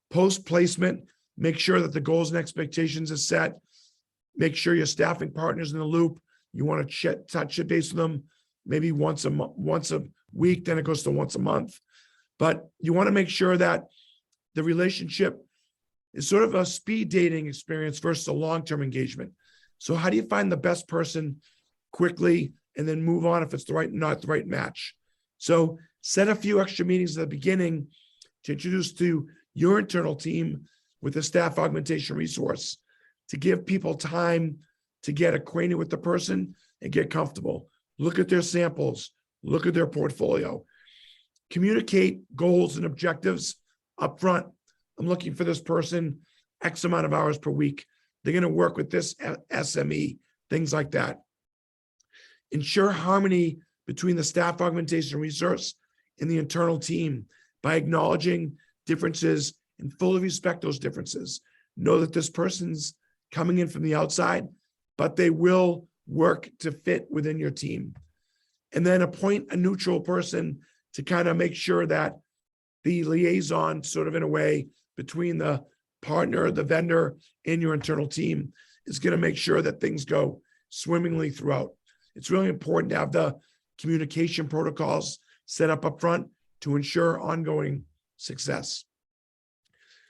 post-placement, make sure that the goals and expectations are set. Make sure your staffing partner's in the loop. You want to touch base with them maybe once a week, then it goes to once a month. But you want to make sure that the relationship is sort of a speed dating experience versus a long-term engagement. So how do you find the best person quickly and then move on if it's not the right match? So set a few extra meetings at the beginning to introduce to your internal team with a staff augmentation resource to give people time to get acquainted with the person and get comfortable. Look at their samples, look at their portfolio. Communicate goals and objectives up front. I'm looking for this person X amount of hours per week. They're going to work with this SME, things like that. Ensure harmony between the staff augmentation resource and the internal team by acknowledging differences and fully respect those differences. Know that this person's coming in from the outside, but they will work to fit within your team. And then appoint a neutral person to kind of make sure that the liaison, sort of in a way, between the partner, the vendor, and your internal team is going to make sure that things go swimmingly throughout. It's really important to have the communication protocols set up front to ensure ongoing success.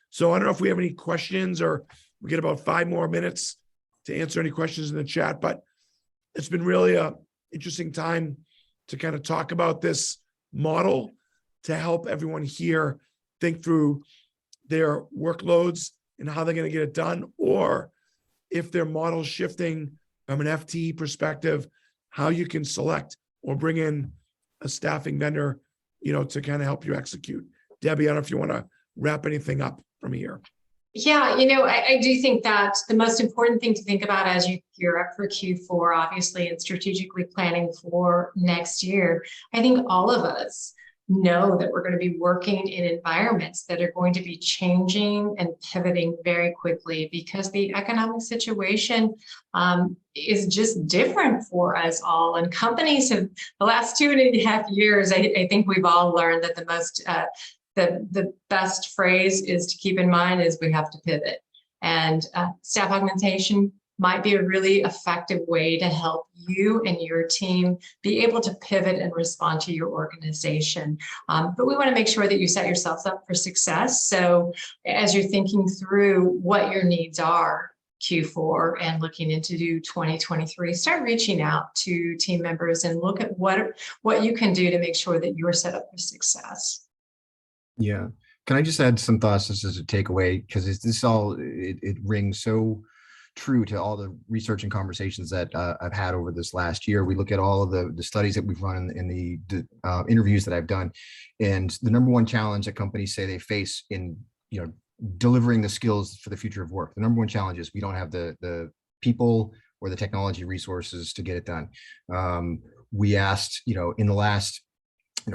So I don't know if we have any questions, or we get about 5 more minutes to answer any questions in the chat, but it's been really an interesting time to kind of talk about this model to help everyone here think through their workloads and how they're going to get it done, or if their model's shifting from an FTE perspective, how you can select or bring in a staffing vendor, to kind of help you execute. Debbie, I don't know if you want to wrap anything up from here. Yeah, I do think that the most important thing to think about as you gear up for Q4, obviously, and strategically planning for next year, I think all of us know that we're going to be working in environments that are going to be changing and pivoting very quickly because the economic situation is just different for us all. And companies have, the last 2.5 years, I think we've all learned that the best phrase is to keep in mind is we have to pivot. And staff augmentation might be a really effective way to help you and your team be able to pivot and respond to your organization. But we want to make sure that you set yourselves up for success. So as you're thinking through what your needs are, Q4 and looking into 2023, start reaching out to team members and look at what you can do to make sure that you're set up for success. Yeah. Can I just add some thoughts just as a takeaway? Because it rings so true to all the research and conversations that I've had over this last year. We look at all of the studies that we've run in the interviews that I've done, and the number one challenge that companies say they face in delivering the skills for the future of work. The number one challenge is we don't have the people or the technology resources to get it done. We asked, in the last,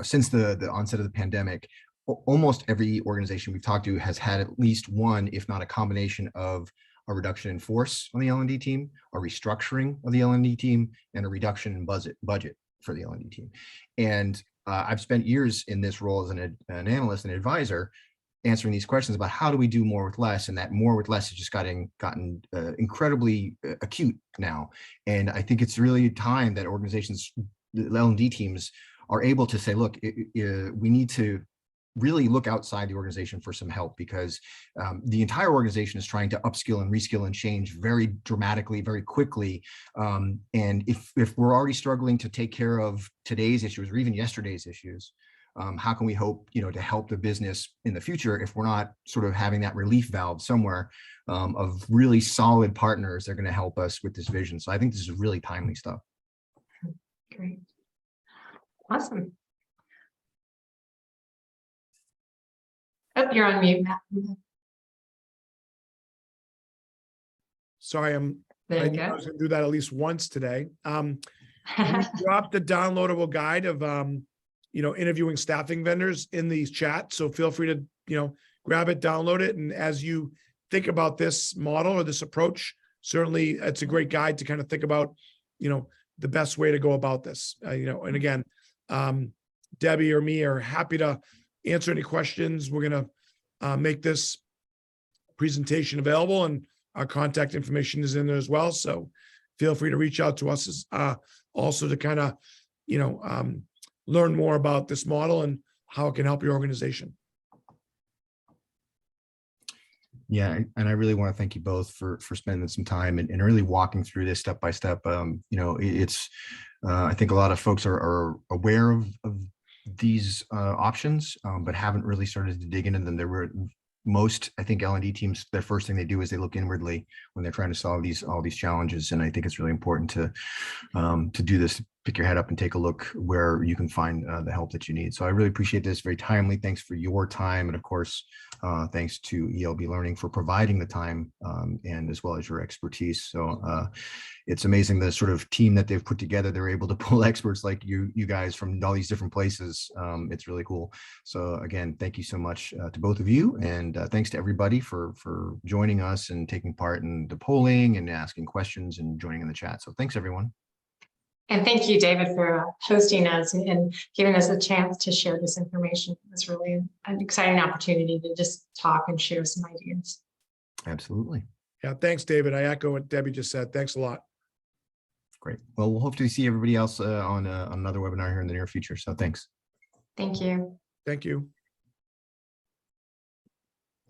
since the onset of the pandemic, almost every organization we've talked to has had at least one, if not a combination of a reduction in force on the L&D team, a restructuring of the L&D team, and a reduction in budget for the L&D team. And I've spent years in this role as an analyst and advisor answering these questions about how do we do more with less, and that more with less has just gotten incredibly acute now. And I think it's really time that organizations, the L&D teams, are able to say, look, we need to really look outside the organization for some help, because the entire organization is trying to upskill and reskill and change very dramatically, very quickly. And if we're already struggling to take care of today's issues or even yesterday's issues, how can we hope, to help the business in the future if we're not sort of having that relief valve somewhere of really solid partners that are going to help us with this vision? So I think this is really timely stuff. Great. Awesome. Oh, you're on mute, Matt. Sorry, I There knew you I go. was going to do that at least once today. We dropped the downloadable guide of interviewing staffing vendors in these chats. So feel free to grab it, download it, and as you think about this model or this approach, certainly it's a great guide to kind of think about the best way to go about this. And again, Debbie or me are happy to answer any questions. We're going to make this presentation available, and our contact information is in there as well. So feel free to reach out to us also to kind of, learn more about this model and how it can help your organization. Yeah, and I really want to thank you both for spending some time and really walking through this step by step. It's I think a lot of folks are aware of these options, but haven't really started to dig into them. There were most, I think, L&D teams, the first thing they do is they look inwardly when they're trying to solve all these challenges. And I think it's really important to do this, pick your head up and take a look where you can find the help that you need. So I really appreciate this. Very timely. Thanks for your time. And of course, thanks to ELB Learning for providing the time and as well as your expertise. So it's amazing the sort of team that they've put together. They're able to pull experts like you guys from all these different places. It's really cool. So again, thank you so much to both of you. And thanks to everybody for joining us and taking part in the polling and asking questions and joining in the chat. So thanks, everyone. And thank you, David, for hosting us and giving us a chance to share this information. It's really an exciting opportunity to just talk and share some ideas. Absolutely. Yeah, thanks, David. I echo what Debbie just said. Thanks a lot. Great. Well, we'll hopefully see everybody else on another webinar here in the near future. So thanks. Thank you. Thank you.